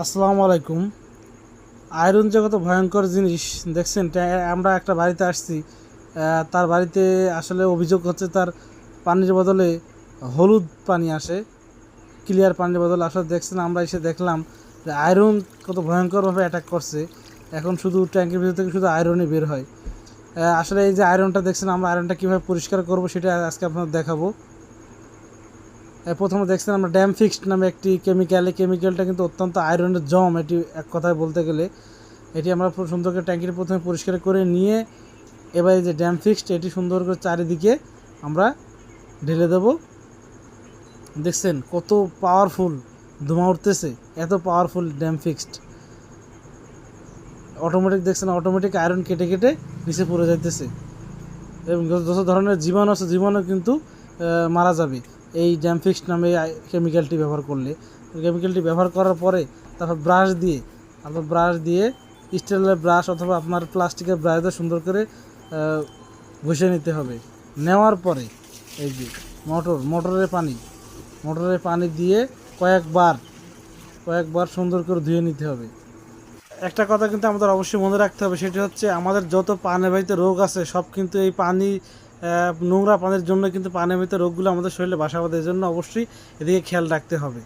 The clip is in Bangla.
আসসালামু আলাইকুম। আয়রন যে কত ভয়ঙ্কর জিনিস দেখছেন। আমরা একটা বাড়িতে আসছি, তার বাড়িতে আসলে অভিযোগ হচ্ছে তার পানির বদলে হলুদ পানি আসে, ক্লিয়ার পানির বদলে। আসলে দেখছেন, আমরা এসে দেখলাম যে আয়রন কত ভয়ঙ্করভাবে অ্যাটাক করছে। এখন শুধু ট্যাঙ্কের ভিতর থেকে শুধু আয়রনই বের হয়। আসলে এই যে আয়রনটা দেখছেন, আমরা আয়রনটা কীভাবে পরিষ্কার করব সেটা আজকে আপনাদের দেখাবো। প্রথমে দেখছেন আমরা ড্যাম ফিক্সড নামে একটি কেমিক্যাল, এই কেমিক্যালটা কিন্তু অত্যন্ত আয়রনের জম। এটি এক কথায় বলতে গেলে এটি আমরা সুন্দর করে ট্যাঙ্কিটি প্রথমে পরিষ্কার করে নিয়ে এবার এই যে ড্যাম ফিক্সড এটি সুন্দর করে চারিদিকে আমরা ঢেলে দেব। দেখছেন কত পাওয়ারফুল ধোঁয়া উঠতেছে, এত পাওয়ারফুল ড্যাম ফিক্সড। অটোমেটিক দেখছেন, অটোমেটিক আয়রন কেটে কেটে নিচে পড়ে যাইতেছে এবং যত ধরনের জীবাণু আছে জীবাণু কিন্তু মারা যাবে এই ড্যাম ফিক্সড নামে কেমিক্যালটি ব্যবহার করলে। কেমিক্যালটি ব্যবহার করার পরে তারপর ব্রাশ দিয়ে স্টিলের ব্রাশ অথবা আপনার প্লাস্টিকের ব্রাশ দিয়ে সুন্দর করে ঘষে নিতে হবে। নেওয়ার পরে এই যে মোটরের পানি দিয়ে কয়েকবার সুন্দর করে ধুয়ে নিতে হবে। একটা কথা কিন্তু আমাদের অবশ্যই মনে রাখতে হবে, সেটি হচ্ছে আমাদের যত পানিবাহিত রোগ আছে সব কিন্তু এই নোংরা পানির জন্য কিন্তু পানিবাহিত রোগগুলো আমাদের শরীরে বাসা বাঁধে। এই জন্য অবশ্যই এদিকে খেয়াল রাখতে হবে।